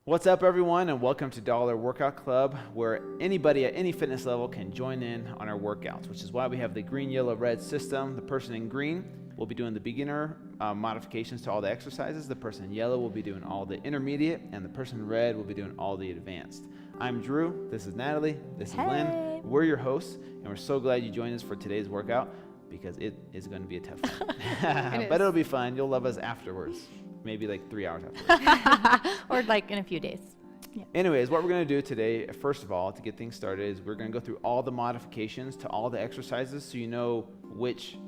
What's up, everyone, and welcome to Dollar Workout Club, where anybody at any fitness level can join in on our workouts, which is why we have the green, yellow, red system. The person in green will be doing the beginner modifications to all the exercises. The person in yellow will be doing all the intermediate, and the person in red will be doing all the advanced. I'm Drew. This is Natalie. This is Lynn. We're your hosts, and we're so glad you joined us for today's workout because it is going to be a tough one. But it'll be fun. You'll love us afterwards. Maybe like 3 hours afterwards. Or like in a few days. Yeah. Anyways, what we're going to do today, first of all, to get things started, is we're going to go through all the modifications to all the exercises so you know which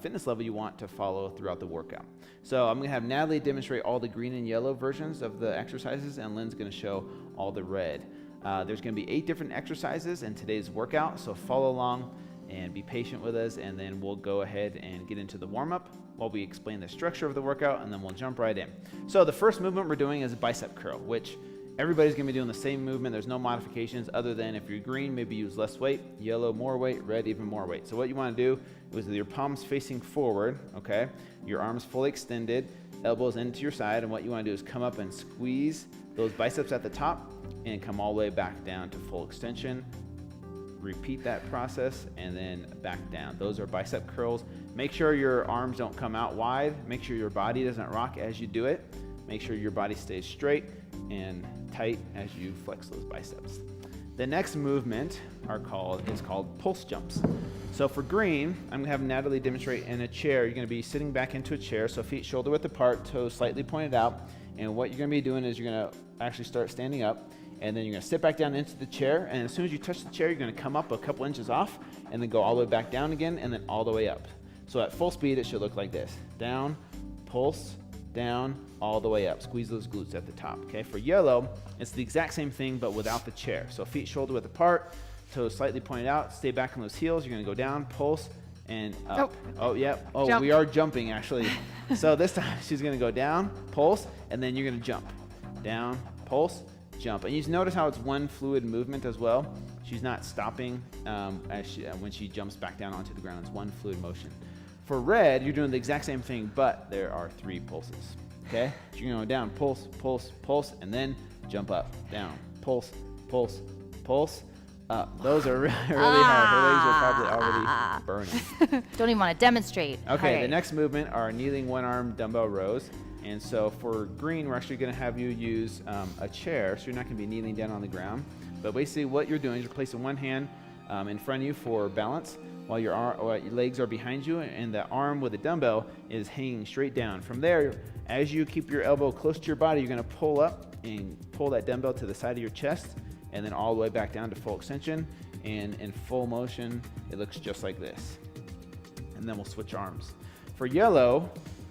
fitness level you want to follow throughout the workout. So I'm going to have Natalie demonstrate all the green and yellow versions of the exercises, and Lynn's going to show all the red. There's going to be 8 different exercises in today's workout, so follow along and be patient with us, and then we'll go ahead and get into the warm-up while we explain the structure of the workout, and then we'll jump right in. So the first movement we're doing is a bicep curl, which everybody's going to be doing the same movement. There's no modifications other than if you're green, maybe use less weight, yellow more weight, red even more weight. So what you want to do is with your palms facing forward, okay, your arms fully extended, elbows into your side, and what you want to do is come up and squeeze those biceps at the top and come all the way back down to full extension. Repeat that process and then back down. Those are bicep curls. Make sure your arms don't come out wide. Make sure your body doesn't rock as you do it. Make sure your body stays straight and tight as you flex those biceps. The next movement is called pulse jumps. So for green, I'm gonna have Natalie demonstrate in a chair. You're gonna be sitting back into a chair, so feet shoulder width apart, toes slightly pointed out. And what you're gonna be doing is you're gonna actually start standing up, and then you're gonna sit back down into the chair, and as soon as you touch the chair, you're gonna come up a couple inches off, and then go all the way back down again, and then all the way up. So at full speed, it should look like this. Down, pulse, down, all the way up. Squeeze those glutes at the top, okay? For yellow, it's the exact same thing, but without the chair. So feet shoulder width apart, toes slightly pointed out, stay back on those heels. You're gonna go down, pulse, and up. Oh, yep. Oh, jump. We are jumping, actually. So this time, she's gonna go down, pulse, and then you're gonna jump. Down, pulse, jump. And you notice how it's one fluid movement as well. She's not stopping when she jumps back down onto the ground. It's one fluid motion. For red, you're doing the exact same thing, but there are 3 pulses, okay? So you're going to go down, pulse, pulse, pulse, and then jump up, down, pulse, pulse, pulse, up. Those are really hard. Her legs are probably already burning. Don't even want to demonstrate. Okay, right. The next movement are kneeling one-arm dumbbell rows. And so for green, we're actually going to have you use a chair, so you're not going to be kneeling down on the ground. But basically what you're doing is you're placing one hand in front of you for balance while your legs are behind you, and the arm with the dumbbell is hanging straight down. From there, as you keep your elbow close to your body, you're going to pull up and pull that dumbbell to the side of your chest, and then all the way back down to full extension. And in full motion, it looks just like this. And then we'll switch arms. For yellow,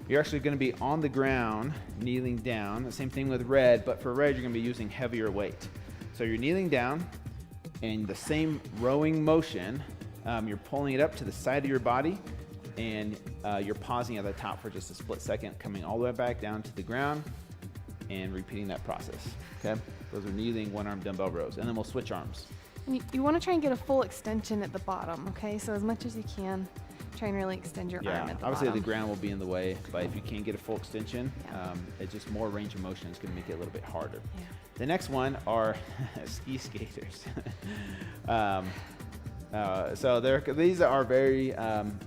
you're actually going to be on the ground, kneeling down. The same thing with red, but for red, you're going to be using heavier weight. So you're kneeling down, and the same rowing motion, you're pulling it up to the side of your body, and you're pausing at the top for just a split second, coming all the way back down to the ground, and repeating that process, okay? Those are kneeling one-arm dumbbell rows, and then we'll switch arms. You want to try and get a full extension at the bottom, okay? So as much as you can, try and really extend your arm at the obviously bottom. the ground will be in the way, but if you can't get a full extension, it's just more range of motion. It's going to make it a little bit harder. Yeah. The next one are ski skaters. So these are very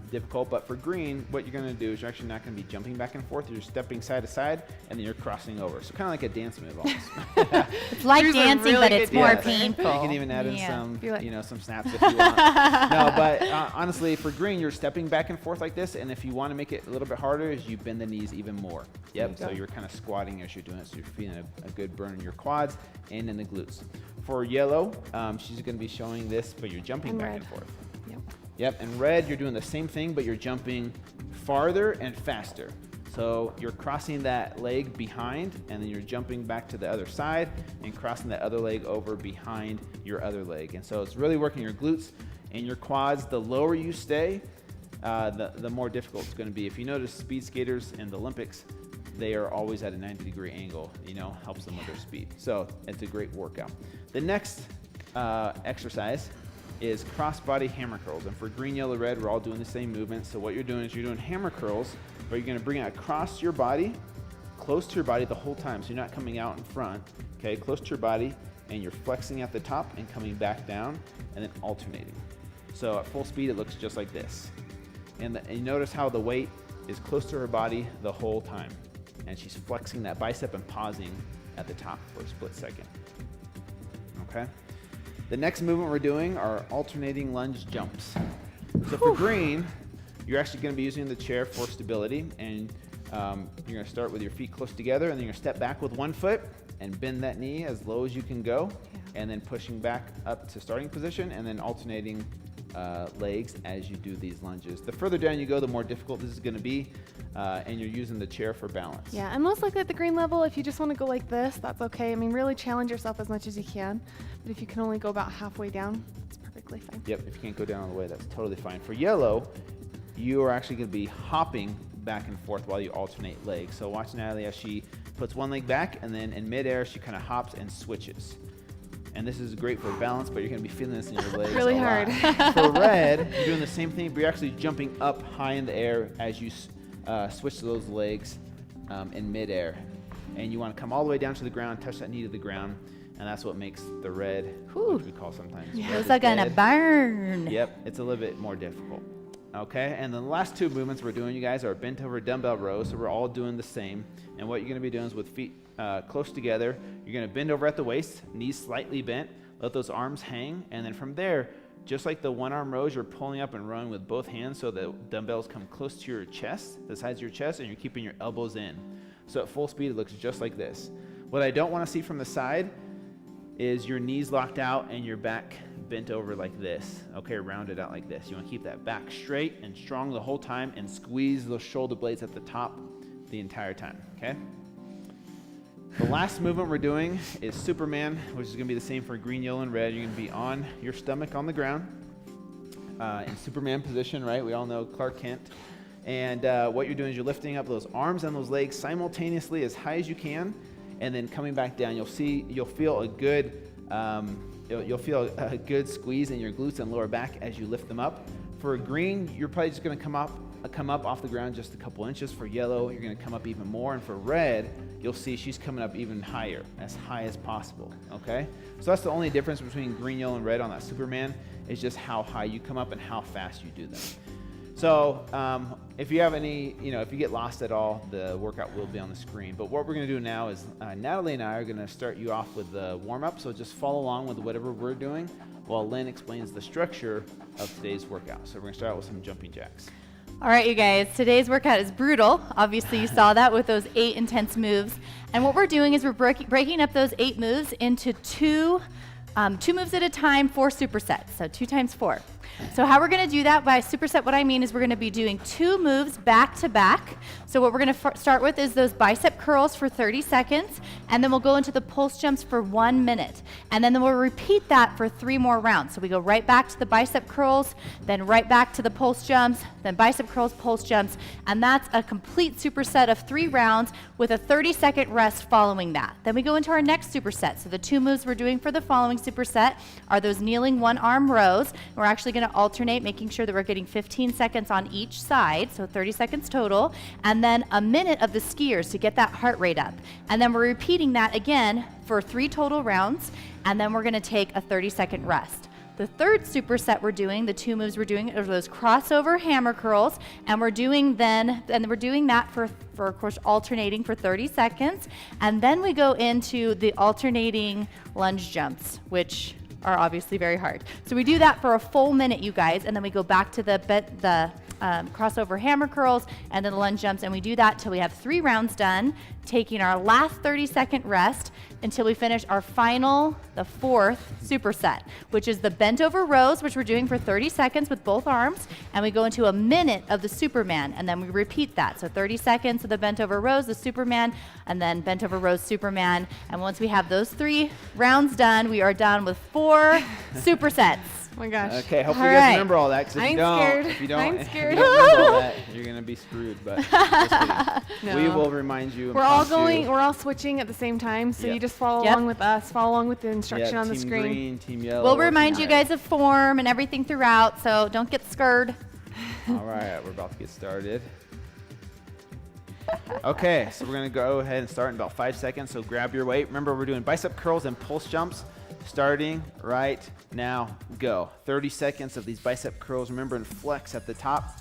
difficult, but for green, what you're going to do is you're actually not going to be jumping back and forth. You're stepping side to side, and then you're crossing over. So kind of like a dance move almost. It's like dancing, but it's more Yes. painful. You can even add in Yeah. some snaps if you want. No, but honestly, for green, you're stepping back and forth like this, and if you want to make it a little bit harder, is you bend the knees even more. Yep. So you're kind of squatting as you're doing it, so you're feeling a good burn in your quads and in the glutes. For yellow, she's going to be showing this, but you're jumping back and forth. Yep. And red, you're doing the same thing, but you're jumping farther and faster. So you're crossing that leg behind, and then you're jumping back to the other side and crossing that other leg over behind your other leg. And so it's really working your glutes and your quads. The lower you stay, the more difficult it's going to be. If you notice speed skaters in the Olympics, they are always at a 90-degree angle, helps them with their speed. So it's a great workout. The next exercise is cross-body hammer curls. And for green, yellow, red, we're all doing the same movement. So what you're doing is you're doing hammer curls, but you're going to bring it across your body, close to your body the whole time, so you're not coming out in front, okay, close to your body, and you're flexing at the top and coming back down, and then alternating. So at full speed, it looks just like this. And you notice how the weight is close to her body the whole time, and she's flexing that bicep and pausing at the top for a split second, okay? The next movement we're doing are alternating lunge jumps. So for green, you're actually going to be using the chair for stability, and you're going to start with your feet close together, and then you're going to step back with one foot and bend that knee as low as you can go, and then pushing back up to starting position, and then alternating legs as you do these lunges. The further down you go, the more difficult this is going to be, and you're using the chair for balance. Yeah, and most likely at the green level, if you just want to go like this, that's okay. I mean, really challenge yourself as much as you can, but if you can only go about halfway down, it's perfectly fine. Yep, if you can't go down all the way, that's totally fine. For yellow, you are actually going to be hopping back and forth while you alternate legs. So watch Natalie as she puts one leg back, and then in midair, she kind of hops and switches. And this is great for balance, but you're going to be feeling this in your legs Really a lot. hard. For red, you're doing the same thing, but you're actually jumping up high in the air as you switch to those legs in midair. And you want to come all the way down to the ground, touch that knee to the ground, and that's what makes the red, which we call sometimes red Those is are gonna dead. burn. Yep, it's a little bit more difficult. Okay, and the last two movements we're doing, you guys, are bent over dumbbell rows, so we're all doing the same. And what you're going to be doing is with feet close together, you're going to bend over at the waist, knees slightly bent, let those arms hang, and then from there, just like the one arm rows, you're pulling up and rowing with both hands so the dumbbells come close to your chest, the sides of your chest, and you're keeping your elbows in. So at full speed, it looks just like this. What I don't want to see from the side is your knees locked out and your back bent over like this, okay, rounded out like this. You want to keep that back straight and strong the whole time and squeeze those shoulder blades at the top the entire time, okay? The last movement we're doing is Superman, which is going to be the same for green, yellow, and red. You're going to be on your stomach on the ground in Superman position, right? We all know Clark Kent. And what you're doing is you're lifting up those arms and those legs simultaneously as high as you can, and then coming back down. You'll feel a good you'll feel a good squeeze in your glutes and lower back as you lift them up. For green, you're probably just going to come up off the ground just a couple inches. For yellow, you're going to come up even more, and for red, you'll see she's coming up even higher, as high as possible, okay? So that's the only difference between green, yellow, and red on that Superman, is just how high you come up and how fast you do them. So if you have any, if you get lost at all, the workout will be on the screen. But what we're going to do now is Natalie and I are going to start you off with the warm-up, so just follow along with whatever we're doing while Lynn explains the structure of today's workout. So we're going to start out with some jumping jacks. All right, you guys, today's workout is brutal. Obviously, you saw that with those 8 intense moves. And what we're doing is we're breaking up those 8 moves into two moves at a time, 4 supersets, so 2 times 4. So how we're going to do that by superset, what I mean is we're going to be doing 2 moves back to back. So what we're going to start with is those bicep curls for 30 seconds, and then we'll go into the pulse jumps for 1 minute. And then we'll repeat that for 3 more rounds. So we go right back to the bicep curls, then right back to the pulse jumps, then bicep curls, pulse jumps, and that's a complete superset of 3 rounds with a 30-second rest following that. Then we go into our next superset. So the 2 moves we're doing for the following superset are those kneeling 1-arm rows. We're actually going to alternate, making sure that we're getting 15 seconds on each side, so 30 seconds total, and then a minute of the skiers to get that heart rate up. And then we're repeating that again for 3 total rounds, and then we're going to take a 30-second rest. The third superset we're doing, the 2 moves we're doing, are those crossover hammer curls, and we're doing that for of course alternating for 30 seconds, and then we go into the alternating lunge jumps, which are obviously very hard. So we do that for a full minute, you guys, and then we go back to the crossover hammer curls and then the lunge jumps, and we do that till we have 3 rounds done, taking our last 30-second rest until we finish our final, the 4th superset, which is the bent over rows, which we're doing for 30 seconds with both arms, and we go into a minute of the Superman, and then we repeat that. So 30 seconds of the bent over rows, the Superman, and then bent over rows, Superman. And once we have those 3 rounds done, we are done with 4 supersets. Oh my gosh. Okay, hopefully All you guys right. remember all that, because if I'm you don't, scared. if you don't I'm scared. remember all that, you're going to be screwed. But just kidding. No. We will remind you. We're all switching at the same time, so Yep. you just follow Yep. along with us, follow along with the instruction on the team screen. green, team yellow. We'll or remind team you red. guys of form and everything throughout, so don't get scared. All right, we're about to get started. Okay, so we're gonna go ahead and start in about 5 seconds. So grab your weight. Remember, we're doing bicep curls and pulse jumps. Starting right now, go. 30 seconds of these bicep curls. Remember, and flex at the top.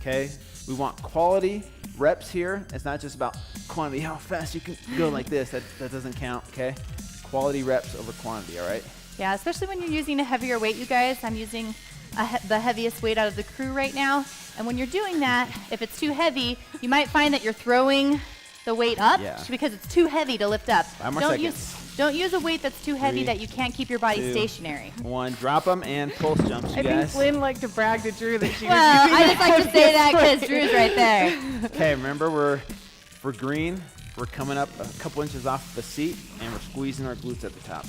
Okay, we want quality reps here. It's not just about quantity, how fast you can go like this. That doesn't count. Okay, quality reps over quantity. All right. Yeah, especially when you're using a heavier weight, you guys. I'm using the heaviest weight out of the crew right now. And when you're doing that, if it's too heavy, you might find that you're throwing the weight up because it's too heavy to lift up. 5 more seconds. Don't use a weight that's too heavy 3, that you can't keep your body 2, stationary. 1, drop them and pulse jumps, you I guys. think Lynn liked to brag to Drew that she Well, was using I just like to say that because Drew's right there. Okay, remember for green, we're coming up a couple inches off the seat and we're squeezing our glutes at the top.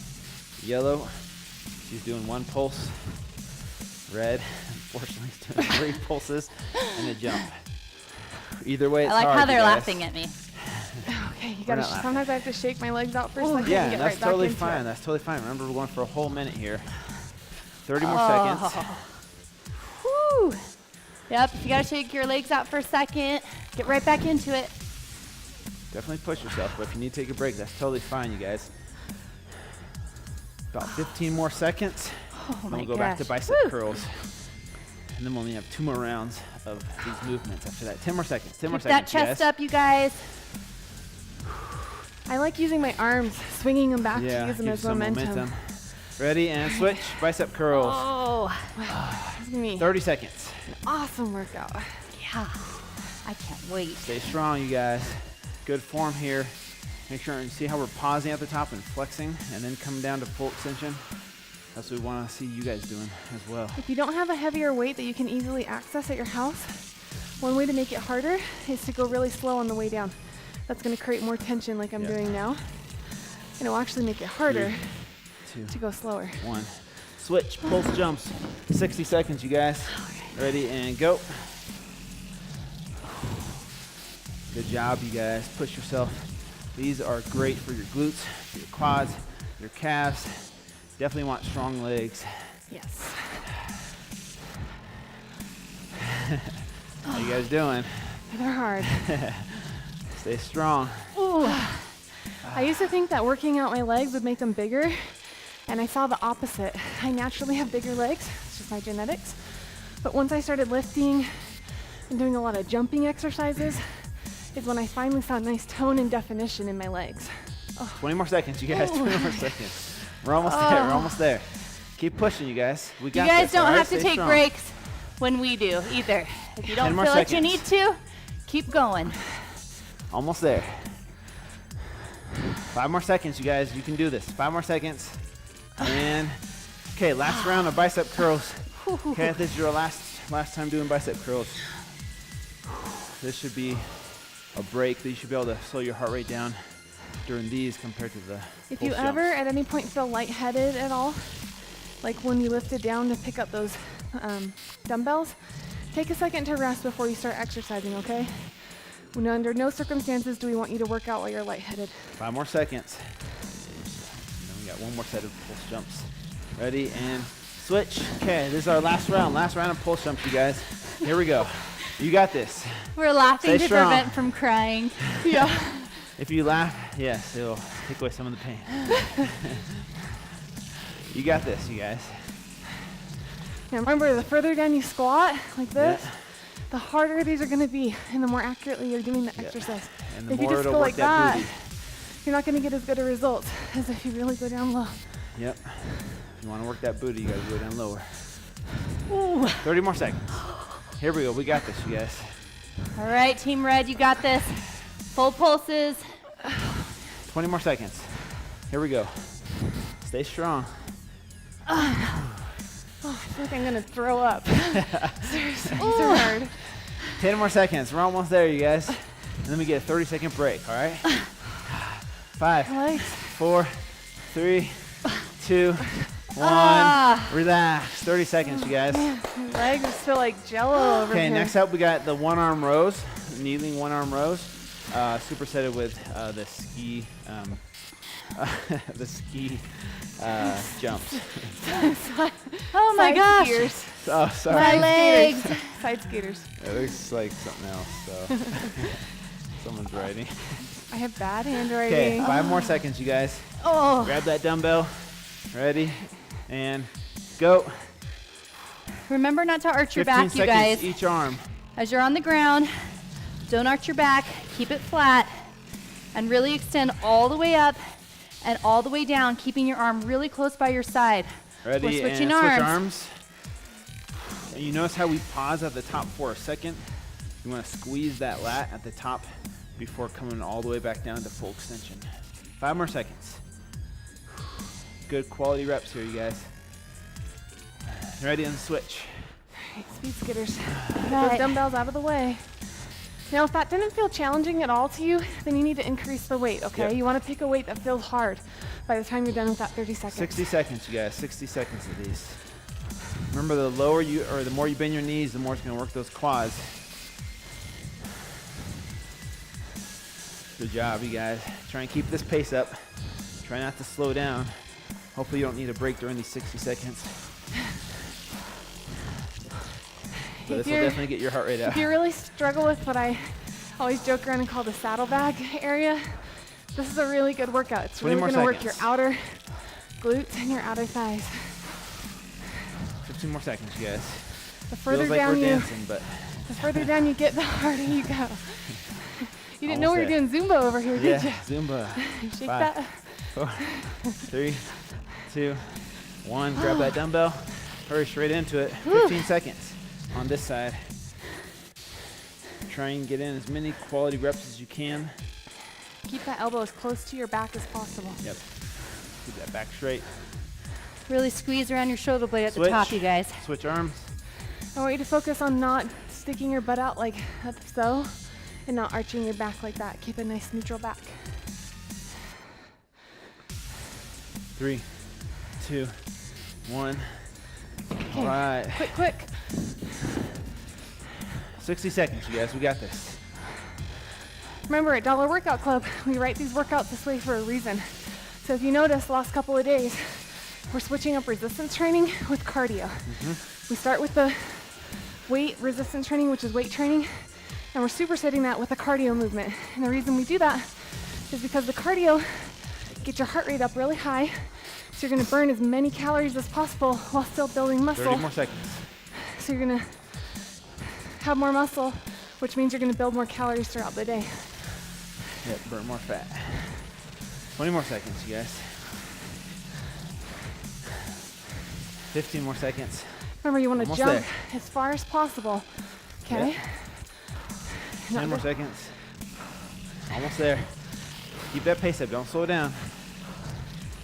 Yellow, she's doing 1 pulse. Red, unfortunately, is doing 3 pulses and a jump. Either way, it's I like hard, how they're you guys. laughing at me. Okay, you We're gotta. not laughing. Sometimes I have to shake my legs out for a second. Yeah, and get that's right back totally into fine. it. That's totally fine. Remember, we're going for a whole minute here. 30 more seconds. Whew. Yep, if you gotta shake your legs out for a second, get right back into it. Definitely push yourself, but if you need to take a break, that's totally fine, you guys. About 15 more seconds. Oh Then my we'll go back to gosh. bicep Woo. curls. And then we'll only have 2 more rounds of these movements after that. 10 more seconds. 10 more Keep that seconds, chest you guys. up, you guys. I like using my arms, swinging them back to Yeah, use them give as some momentum. Ready and switch. Bicep curls. Oh, This is gonna be 30 seconds. an awesome workout. yeah. I can't wait. Stay strong, you guys. Good form here. Make sure and see how we're pausing at the top and flexing and then come down to full extension. That's what we want to see you guys doing as well. If you don't have a heavier weight that you can easily access at your house, one way to make it harder is to go really slow on the way down. That's going to create more tension like I'm doing now. And it will actually make it harder 3, 2, to go slower. 1. Switch, pulse jumps. 60 seconds, you guys. Ready and go. Good job, you guys. Push yourself. These are great for your glutes, for your quads, your calves. Definitely want strong legs. Yes. How you guys doing? They're hard. Stay strong. Ooh. I used to think that working out my legs would make them bigger, and I saw the opposite. I naturally have bigger legs. It's just my genetics. But once I started lifting and doing a lot of jumping exercises, is when I finally saw a nice tone and definition in my legs. 20 more seconds, you guys. 20 more seconds. We're almost there. We're almost there. Keep pushing, you guys. We got You guys this, don't all right? have to Stay take strong. breaks when we do either. If you 10 don't more feel like you seconds. need to, keep going. Almost there. 5 more seconds, you guys. You can do this. 5 more seconds. And okay, last round of bicep curls. Okay, if this is your last time doing bicep curls, this should be a break that you should be able to slow your heart rate down during these compared to the If you pulse ever jumps. at any point feel lightheaded at all, like when you lifted down to pick up those dumbbells, take a second to rest before you start exercising, okay? Under no circumstances do we want you to work out while you're lightheaded. 5 more seconds. And then we got 1 more set of pulse jumps. Ready and switch. Okay, this is our last round of pulse jumps, you guys. Here we go. You got this. We're laughing Stay to strong. prevent from crying. Yeah. If you laugh, yes, it'll take away some of the pain. You got this, you guys. Now remember, the further down you squat, like this, Yeah. the harder these are gonna be, and the more accurately you're doing the Yeah. exercise. And the If you more just it'll go work like that that, booty. you're not gonna get as good a result as if you really go down low. Yep. If you want to work that booty, you got to go down lower. Ooh. 30 more seconds. Here we go. We got this, you guys. All right, Team Red, you got this. Full pulses. 20 more seconds. Here we go. Stay strong. Oh, I feel like I'm gonna throw up. Seriously, these are hard. 10 more seconds. We're almost there, you guys. And then we get a 30-second break, all right? 5, Legs. 4, 3, 2, 1. Relax. 30 seconds, you guys. Man, my legs just feel like jello over Okay, here. next up we got the one-arm rows, kneeling one-arm rows, supersetted with the ski, jumps. Oh my Side gosh. Skiers. Oh, sorry. My legs. Side skaters. It looks like something else. So Someone's writing. I have bad Okay, handwriting. 5 more seconds, you guys. Oh, Grab that dumbbell. Ready? And go. remember not to arch your 15 back, you seconds guys. each arm. As you're on the ground, don't arch your back, keep it flat, and really extend all the way up and all the way down, keeping your arm really close by your side. Ready? We're switching and switch arms. arms. And you notice how we pause at the top for a second? You want to squeeze that lat at the top before coming all the way back down to full extension. 5 more seconds. Good quality reps here, you guys. Ready and switch. Right, speed skitters. Get Right. those dumbbells out of the way. Now, if that didn't feel challenging at all to you, then you need to increase the weight, okay? Yep. You want to pick a weight that feels hard by the time you're done with that 30 seconds. 60 seconds, you guys. 60 seconds of these. Remember, the lower you, or the more you bend your knees, the more it's going to work those quads. Good job, you guys. Try and keep this pace up. Try not to slow down. Hopefully you don't need a break during these 60 seconds. But this will definitely get your heart rate up. If you really struggle with what I always joke around and call the saddlebag area, this is a really good workout. It's 20 really more going to work your seconds. outer glutes and your outer thighs. 15 more seconds, you guys. The further Feels like down we're you, dancing, but the further down you get, the harder you go. You didn't know we were doing Almost Zumba over here, yeah, did you? Zumba. Shake 5, that. 4, 3, 2, 1. Grab that dumbbell. Hurry straight into it. 15 seconds on this side. Try and get in as many quality reps as you can. Keep that elbow as close to your back as possible. Yep. Keep that back straight. Really squeeze around your shoulder blade at Switch. the top, you guys. Switch arms. I want you to focus on not sticking your butt out like so, and not arching your back like that. Keep a nice neutral back. 3, 2, 1. Okay. All right. Quick. 60 seconds, you guys. We got this. Remember, at Dollar Workout Club, we write these workouts this way for a reason. So if you notice, the last couple of days, we're switching up resistance training with cardio. We start with the weight resistance training, which is weight training, and we're supersetting that with a cardio movement. And the reason we do that is because the cardio gets your heart rate up really high, so you're gonna burn as many calories as possible while still building muscle. 30 more seconds. So you're gonna have more muscle, which means you're gonna build more calories throughout the day. Yep, burn more fat. 20 more seconds, you guys. 15 more seconds. Remember, you want to Almost jump there. as far as possible. Okay? Yep. Not 10 more the- seconds. Almost there. Keep that pace up. Don't slow down.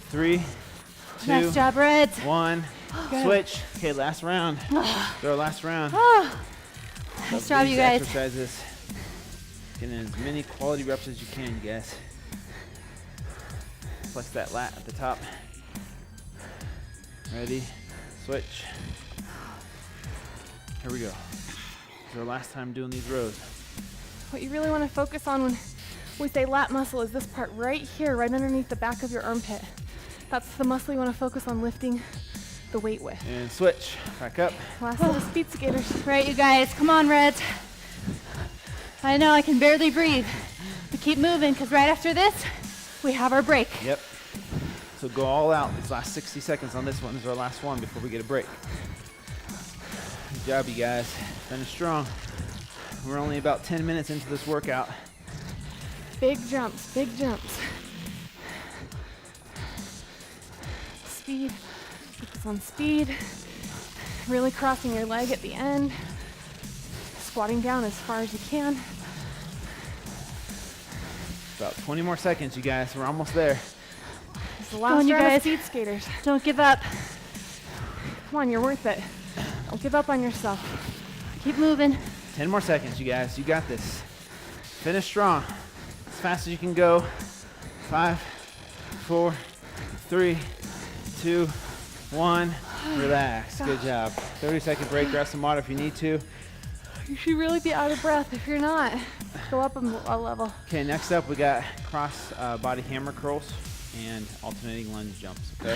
3, 2, Nice job, Reds. 1. Good. Switch. Okay, last round. Go last round. Nice job, These you guys. exercises. Get in as many quality reps as you can, you guys. Flex that lat at the top. Ready? Switch. Here we go. This is our last time doing these rows. What you really want to focus on when we say lat muscle is this part right here, right underneath the back of your armpit. That's the muscle you want to focus on lifting the weight with. And switch. Back up. Last of the speed skaters. Right, you guys, come on, Reds. I know I can barely breathe, but keep moving, because right after this, we have our break. Yep. So go all out. These last 60 seconds on this one is our last one before we get a break. Good job, you guys. Finish strong. We're only about 10 minutes into this workout. Big jumps, big jumps. Speed, focus on speed. Really crossing your leg at the end. Squatting down as far as you can. About 20 more seconds, you guys. We're almost there. This is the on, last you round of guys. speed skaters. Don't give up. Come on, you're worth it. Don't give up on yourself. Keep moving. 10 more seconds, you guys. You got this. Finish strong. As fast as you can go. 5, 4, 3, 2, 1. Relax. Good job. 30-second break. Grab some water if you need to. You should really be out of breath. If you're not, go up a level. Okay, next up we got cross body hammer curls and alternating lunge jumps, okay?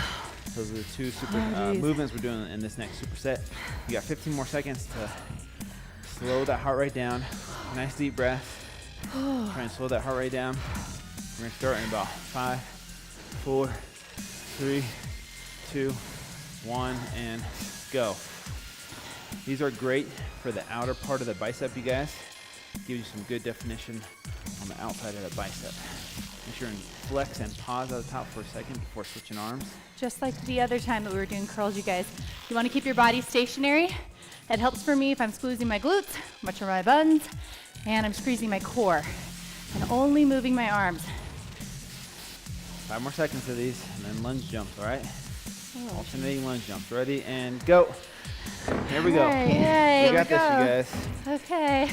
Those are the two geez. movements we're doing in this next superset. You got 15 more seconds to slow that heart rate down. Nice deep breath. Try and slow that heart rate down. We're gonna start in about 5, 4, 3, 2, 1, and go. These are great for the outer part of the bicep, you guys. Give you some good definition on the outside of the bicep. Make sure and flex and pause at the top for a second before switching arms. Just like the other time that we were doing curls, you guys. You want to keep your body stationary. It helps for me if I'm squeezing my glutes, much of my buns, and I'm squeezing my core, and only moving my arms. 5 more seconds of these, and then lunge jumps, all right? Alternating lunge jumps. Ready, and go. Here we go. Yay. You got this, you guys. Okay.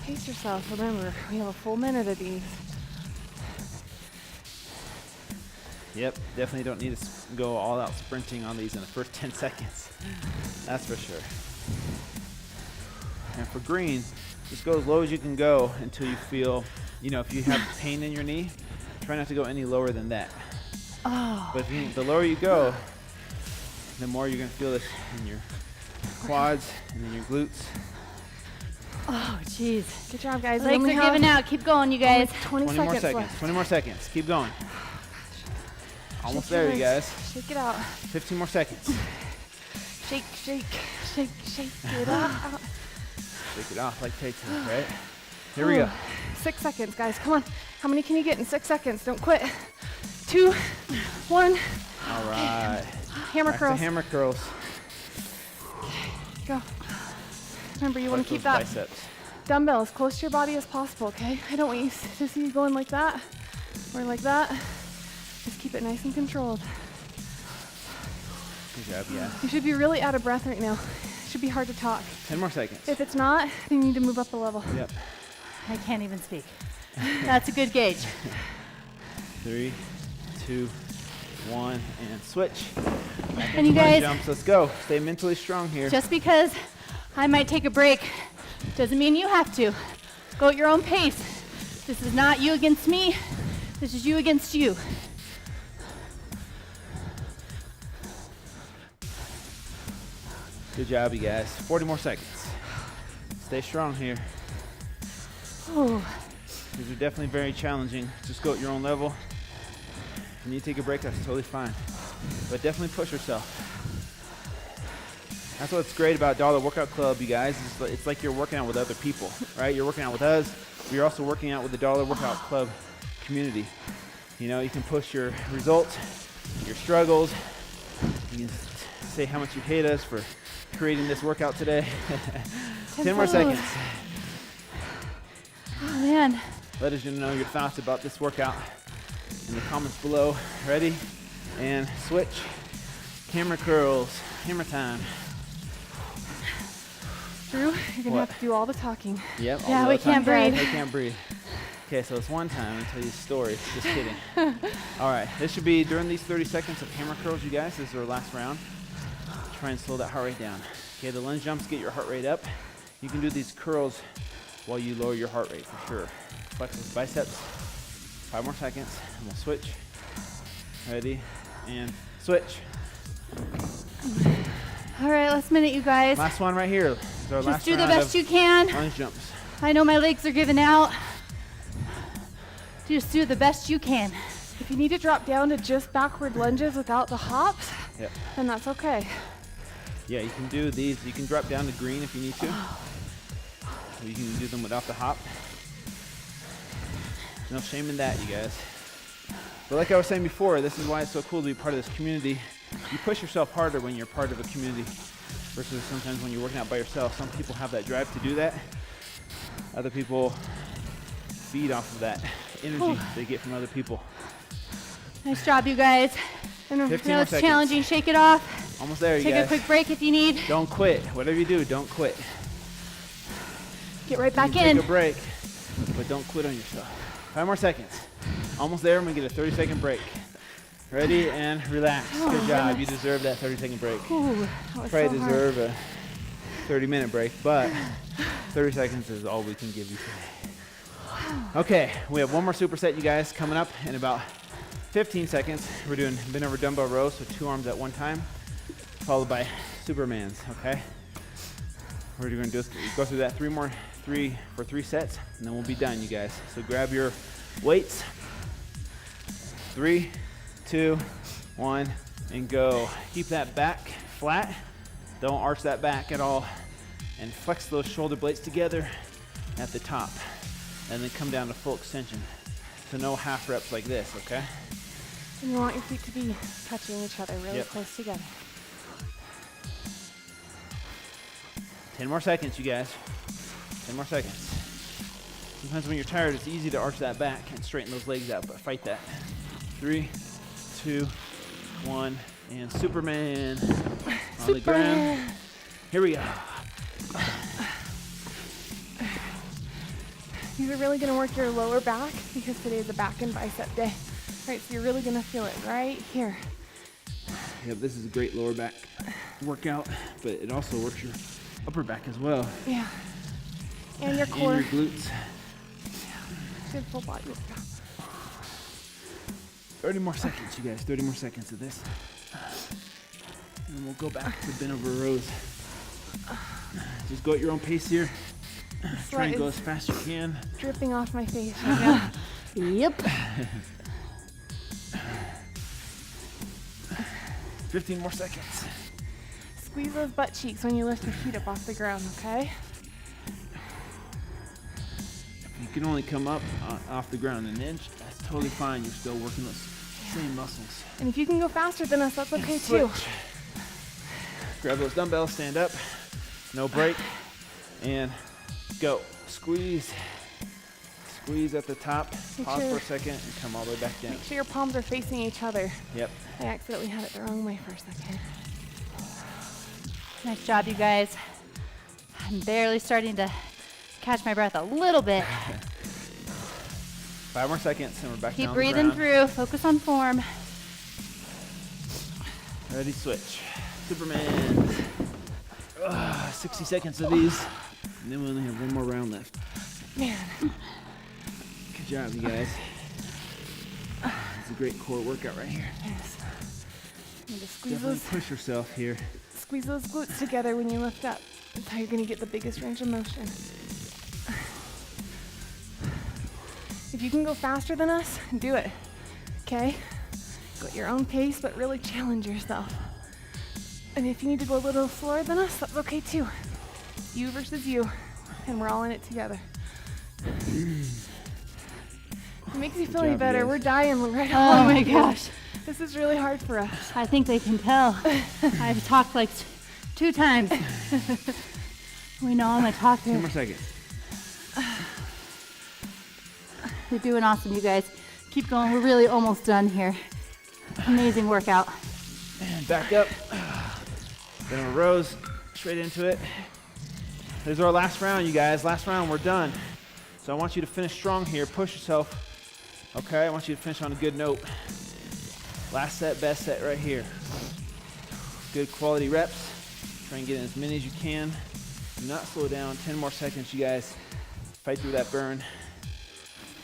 Pace yourself. Remember, we have a full minute of these. Yep, definitely don't need to go all out sprinting on these in the first 10 seconds. That's for sure. And for green, just go as low as you can go until you feel, if you have pain in your knee, try not to go any lower than that. Oh. But the lower you go, the more you're gonna feel this in your quads and in your glutes. Oh, jeez. Good job, guys. Legs are giving out. Keep going, you guys. 20 more seconds seconds. left. 20 more seconds. Keep going. Almost Shake your there, you legs. guys. Shake it out. 15 more seconds. Shake, shake, shake, shake it out. Shake it off like Tay-Tay, right? Here we go. 6 seconds, guys. Come on. How many can you get in 6 seconds? Don't quit. 2, 1. All right. Hammer Back curls. to hammer curls. Go. Remember, you want Like to keep those that biceps. dumbbell as close to your body as possible, okay? I don't want you to see you going like that or like that. Just keep it nice and controlled. Good job, yeah. You should be really out of breath right now. It should be hard to talk. 10 more seconds. If it's not, then you need to move up a level. Yep. I can't even speak. That's a good gauge. 3, 2, 1, and switch. Back And you into lunge guys- jumps. Let's go. Stay mentally strong here. Just because I might take a break doesn't mean you have to. Go at your own pace. This is not you against me. This is you against you. Good job, you guys. 40 more seconds. Stay strong here. Oh, These are definitely very challenging. Just go at your own level. If you need to take a break, that's totally fine. But definitely push yourself. That's what's great about Dollar Workout Club, you guys. It's like you're working out with other people, right? You're working out with us. You're also working out with the Dollar Workout Club community. You can push your results, your struggles. You can say how much you hate us for creating this workout today. 10 more seconds. Oh, man. Let us know your thoughts about this workout in the comments below. Ready? And switch. Hammer curls. Hammer time. Drew, you're going to What? have to do all the talking. Yep. Yeah, all we the time. can't breathe. We can't breathe. Okay, so it's one time. I'm gonna tell you a story. Just kidding. All right, this should be during these 30 seconds of hammer curls, you guys. This is our last round. Try and slow that heart rate down. Okay, the lunge jumps get your heart rate up. You can do these curls while you lower your heart rate for sure. Flex those biceps. 5 more seconds, and we'll switch. Ready, and switch. All right, last minute, you guys. Last one right here. This is our Just last do the round best of you can. lunge jumps. I know my legs are giving out. Just do the best you can. If you need to drop down to just backward lunges without the hops, Yep. then that's okay. Yeah, you can do these. You can drop down to green if you need to. You can do them without the hop. No shame in that, you guys. But like I was saying before, this is why it's so cool to be part of this community. You push yourself harder when you're part of a community versus sometimes when you're working out by yourself. Some people have that drive to do that. Other people feed off of that energy they get from other people. Nice job, you guys. And 15 I know more it's seconds. challenging. Shake it off. Almost there, you Take guys. a quick break if you need. Don't quit. Whatever you do, don't quit. Get right back You in. Take a break, but don't quit on yourself. 5 more seconds. Almost there. I'm gonna get a 30-second break. Ready and relax. Good job. You deserve that 30-second break. Ooh, that was Probably so hard. deserve a 30-minute break, but 30 seconds is all we can give you today. Okay, we have one more superset, you guys, coming up in about 15 seconds. We're doing bent over dumbbell rows, so 2 arms at one time, followed by Supermans, okay? We're going to go through that for 3 sets, and then we'll be done, you guys. So grab your weights. 3, 2, 1, and go. Keep that back flat. Don't arch that back at all. And flex those shoulder blades together at the top. And then come down to full extension. So no half reps like this, okay? And you want your feet to be touching each other really close together. 10 more seconds, you guys. 10 more seconds. Sometimes when you're tired, it's easy to arch that back and straighten those legs out, but fight that. 3, 2, 1, and Superman on the ground. Here we go. These are really going to work your lower back because today is a back and bicep day. Right, so you're really going to feel it right here. Yep, this is a great lower back workout, but it also works your upper back as well. Yeah. And your core. And your glutes. Good full body workout. 30 more seconds, you guys. 30 more seconds of this. And then we'll go back to bent over rows. Just go at your own pace here. Try and go as fast as you can. Dripping off my face right now. Yep. 15 more seconds. Squeeze those butt cheeks when you lift your feet up off the ground, okay? You can only come up off the ground an inch. That's totally fine. You're still working those same muscles. And if you can go faster than us, that's okay too. Grab those dumbbells, stand up, no break, and go. Squeeze. Squeeze at the top, pause for a second, and come all the way back down. Make sure your palms are facing each other. Yep. I accidentally had it the wrong way for a second. Nice job, you guys. I'm barely starting to catch my breath a little bit. 5 more seconds, and we're back Keep down breathing the ground. through. Focus on form. Ready, switch. Superman. 60 seconds of these, and then we only have 1 more round left. Man. Good job, you guys. It's a great core workout right here. Yes. And just squeeze Definitely those, push yourself here. squeeze those glutes together when you lift up. That's how you're going to get the biggest range of motion. If you can go faster than us, do it. Okay? Go at your own pace, but really challenge yourself. And if you need to go a little slower than us, that's okay too. You versus you, and we're all in it together. It makes me feel any better. We're dying right Oh along. my gosh. This is really hard for us. I think they can tell. I've talked like 2 times. We know I'm a 10 talker. more seconds. You're doing awesome, you guys. Keep going. We're really almost done here. Amazing workout. And back up. Then a rows, straight into it. This is our last round, you guys. Last round, we're done. So I want you to finish strong here. Push yourself. Okay, I want you to finish on a good note. Last set, best set right here. Good quality reps. Try and get in as many as you can. Do not slow down. 10 more seconds, you guys. Fight through that burn.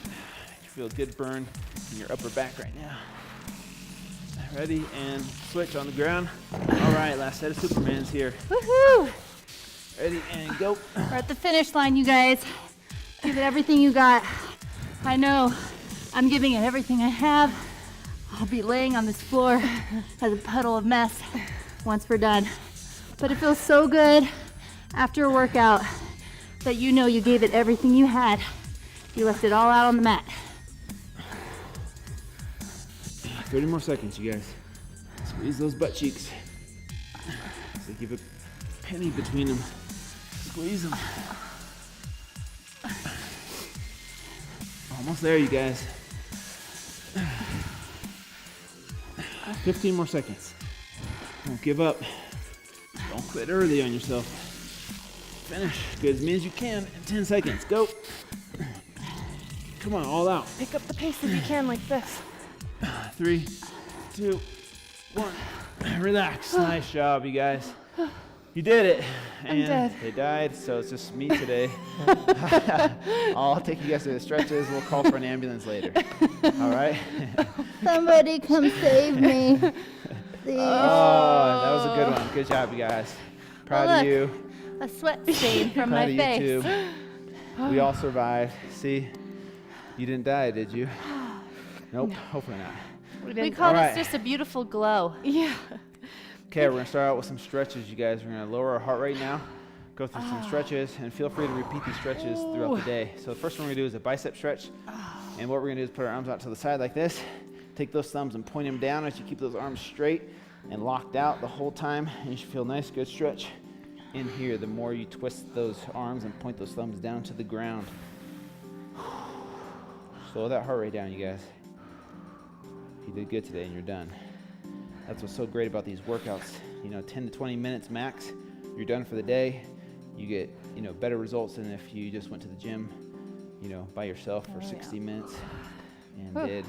You feel a good burn in your upper back right now. Ready, and switch on the ground. All right, last set of Supermans here. Woohoo! Ready, and go. We're at the finish line, you guys. Give it everything you got. I know I'm giving it everything I have. I'll be laying on this floor as a puddle of mess once we're done. But it feels so good after a workout that you know you gave it everything you had. You left it all out on the mat. 30 more seconds, you guys. Squeeze those butt cheeks. So keep a penny between them. Squeeze them. Almost there, you guys. 15 more seconds. Don't give up. Don't quit early on yourself. Finish as many as you can in 10 seconds. Go. Come on, all out. Pick up the pace if you can, like this. 3, 2, 1. Relax. Nice job, you guys. You did it. And dead. they died, so it's just me today. I'll take you guys to the stretches. We'll call for an ambulance later. All right? Somebody come save me. Please. Oh, that was a good one. Good job, you guys. Proud Well, of you. a sweat stain from my Hi to face. YouTube. We all survived. See, you didn't die, did you? Nope, hopefully not. We call All right. this just a beautiful glow. Yeah. Okay, we're gonna start out with some stretches, you guys. We're gonna lower our heart rate now, go through some stretches, and feel free to repeat these stretches throughout the day. So the first one we're gonna do is a bicep stretch. And what we're gonna do is put our arms out to the side like this. Take those thumbs and point them down as you keep those arms straight and locked out the whole time. And you should feel a nice, good stretch in here. The more you twist those arms and point those thumbs down to the ground. Slow that heart rate down, you guys. You did good today and you're done. That's what's so great about these workouts. 10 to 20 minutes max. You're done for the day. You get, better results than if you just went to the gym, by yourself for 60 minutes and did,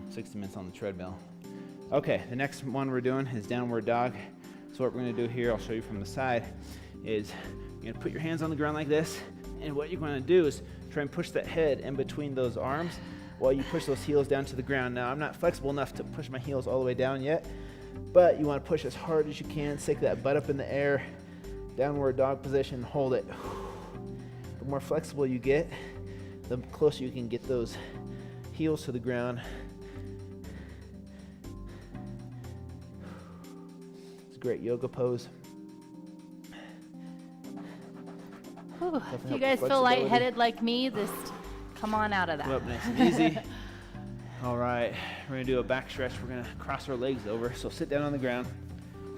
60 minutes on the treadmill. Okay, the next one we're doing is downward dog. So what we're gonna do here, I'll show you from the side, is you're gonna put your hands on the ground like this, and what you're gonna do is try and push that head in between those arms while you push those heels down to the ground. Now, I'm not flexible enough to push my heels all the way down yet, but you wanna push as hard as you can, stick that butt up in the air, downward dog position, hold it. The more flexible you get, the closer you can get those heels to the ground. It's a great yoga pose. If you guys feel lightheaded like me, just come on out of that. Up nice and easy. All right, we're gonna do a back stretch. We're gonna cross our legs over. So sit down on the ground.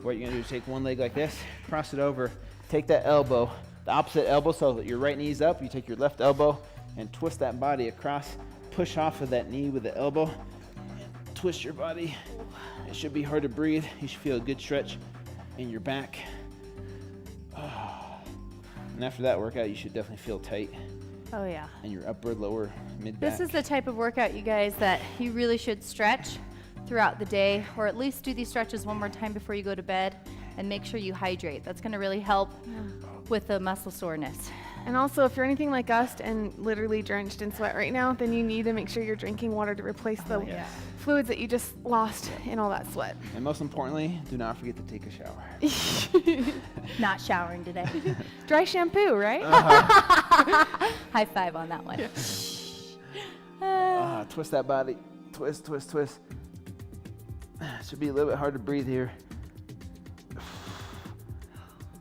What you're gonna do is take one leg like this, cross it over, take that elbow, the opposite elbow, so that your right knee's up. You take your left elbow and twist that body across. Push off of that knee with the elbow. Twist your body. It should be hard to breathe. You should feel a good stretch in your back. And after that workout, you should definitely feel tight. Oh yeah. In your upper, lower, mid back. This is the type of workout, you guys, that you really should stretch throughout the day, or at least do these stretches one more time before you go to bed, and make sure you hydrate. That's gonna really help with the muscle soreness. And also, if you're anything like us and literally drenched in sweat right now, then you need to make sure you're drinking water to replace the fluids that you just lost in all that sweat. And most importantly, do not forget to take a shower. Not showering today. Dry shampoo, right? High five on that one. Twist that body. Twist, twist, twist. Should be a little bit hard to breathe here.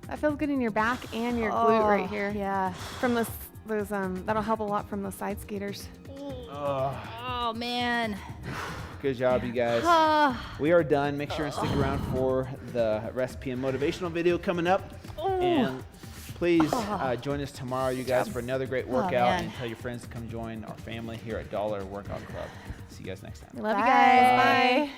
That feels good in your back and your glute right here. Yeah. From those that'll help a lot from those side skaters. Oh man. Good job, you guys. We are done. Make sure and stick around for the recipe and motivational video coming up. And please join us tomorrow, you guys, for another great workout. And tell your friends to come join our family here at Dollar Workout Club. See you guys next time. Love you guys. Bye.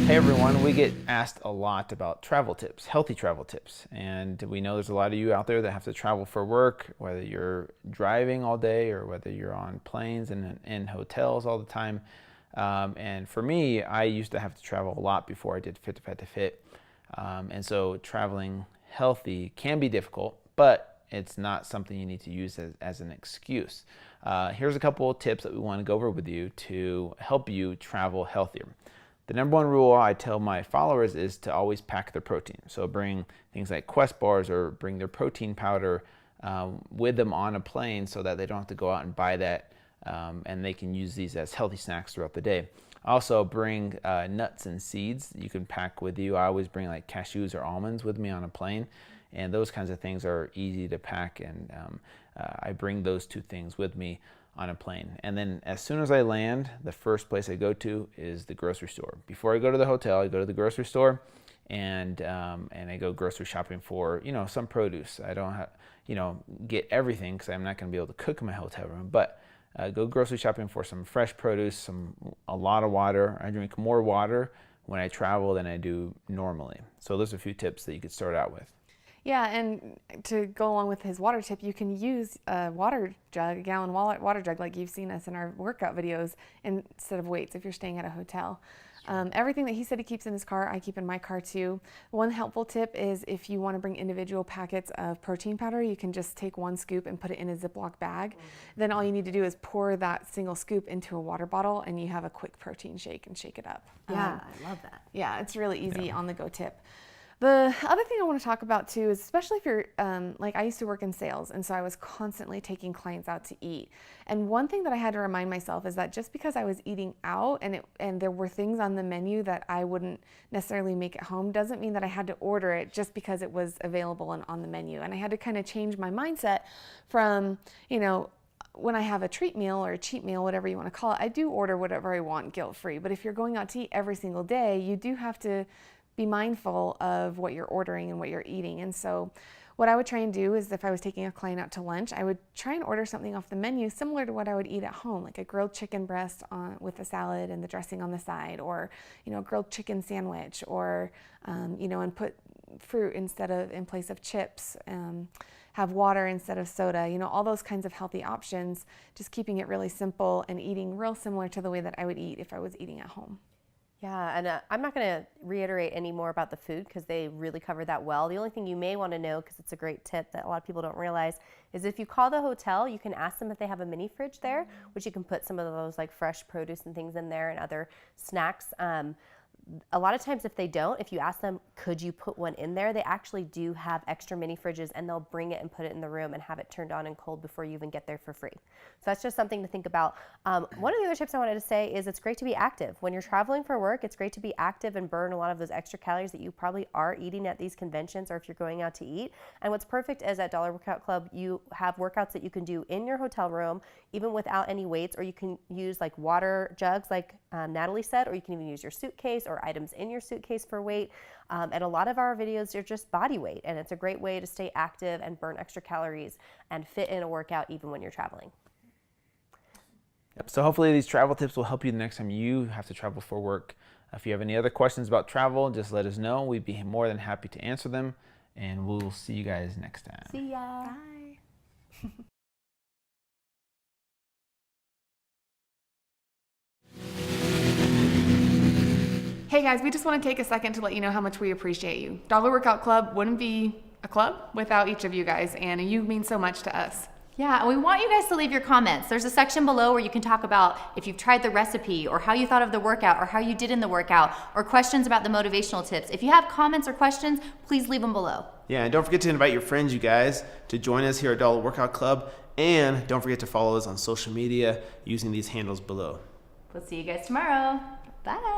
Hey everyone, we get asked a lot about travel tips, healthy travel tips, and we know there's a lot of you out there that have to travel for work, whether you're driving all day or whether you're on planes and in hotels all the time. And for me, I used to have to travel a lot before I did Fit to Fat to Fit. And so traveling healthy can be difficult, but it's not something you need to use as an excuse. Here's a couple of tips that we want to go over with you to help you travel healthier. The number one rule I tell my followers is to always pack their protein. So bring things like Quest bars or bring their protein powder with them on a plane so that they don't have to go out and buy that, and they can use these as healthy snacks throughout the day. Also bring nuts and seeds that you can pack with you. I always bring like cashews or almonds with me on a plane, and those kinds of things are easy to pack, and I bring those two things with me on a plane. And then as soon as I land, the first place I go to is the grocery store. Before I go to the hotel, I go to the grocery store and I go grocery shopping for, some produce. I don't have, get everything because I'm not going to be able to cook in my hotel room, but go grocery shopping for some fresh produce, a lot of water. I drink more water when I travel than I do normally. So those are a few tips that you could start out with. Yeah, and to go along with his water tip, you can use a water jug, a gallon water jug like you've seen us in our workout videos instead of weights if you're staying at a hotel. Everything that he said he keeps in his car, I keep in my car too. One helpful tip is if you want to bring individual packets of protein powder, you can just take one scoop and put it in a Ziploc bag. Then all you need to do is pour that single scoop into a water bottle and you have a quick protein shake and shake it up. Yeah, I love that. Yeah, it's really easy on the go tip. The other thing I want to talk about too is especially if you're, like I used to work in sales, and so I was constantly taking clients out to eat. And one thing that I had to remind myself is that just because I was eating out and there were things on the menu that I wouldn't necessarily make at home doesn't mean that I had to order it just because it was available and on the menu. And I had to kind of change my mindset from, you know, when I have a treat meal or a cheat meal, whatever you want to call it, I do order whatever I want guilt-free. But if you're going out to eat every single day, you do have to be mindful of what you're ordering and what you're eating. And so what I would try and do is if I was taking a client out to lunch, I would try and order something off the menu similar to what I would eat at home, like a grilled chicken breast with a salad and the dressing on the side, or, you know, grilled chicken sandwich, or, you know, and put fruit in place of chips, have water instead of soda, you know, all those kinds of healthy options, just keeping it really simple and eating real similar to the way that I would eat if I was eating at home. Yeah, and I'm not going to reiterate any more about the food because they really covered that well. The only thing you may want to know, because it's a great tip that a lot of people don't realize, is if you call the hotel, you can ask them if they have a mini fridge there, which you can put some of those like fresh produce and things in there and other snacks. A lot of times if they don't, if you ask them, could you put one in there, they actually do have extra mini fridges and they'll bring it and put it in the room and have it turned on and cold before you even get there for free. So that's just something to think about. One of the other tips I wanted to say is it's great to be active. When you're traveling for work, it's great to be active and burn a lot of those extra calories that you probably are eating at these conventions or if you're going out to eat. And what's perfect is at Dollar Workout Club, you have workouts that you can do in your hotel room, even without any weights, or you can use like water jugs like Natalie said, or you can even use your suitcase or items in your suitcase for weight. And a lot of our videos are just body weight, and it's a great way to stay active and burn extra calories and fit in a workout even when you're traveling. Yep. So hopefully these travel tips will help you the next time you have to travel for work. If you have any other questions about travel, just let us know. We'd be more than happy to answer them, and we'll see you guys next time. See ya. Bye. Hey guys, we just want to take a second to let you know how much we appreciate you. Dollar Workout Club wouldn't be a club without each of you guys, and you mean so much to us. Yeah, and we want you guys to leave your comments. There's a section below where you can talk about if you've tried the recipe or how you thought of the workout or how you did in the workout or questions about the motivational tips. If you have comments or questions, please leave them below. Yeah, and don't forget to invite your friends, you guys, to join us here at Dollar Workout Club. And don't forget to follow us on social media using these handles below. We'll see you guys tomorrow. Bye.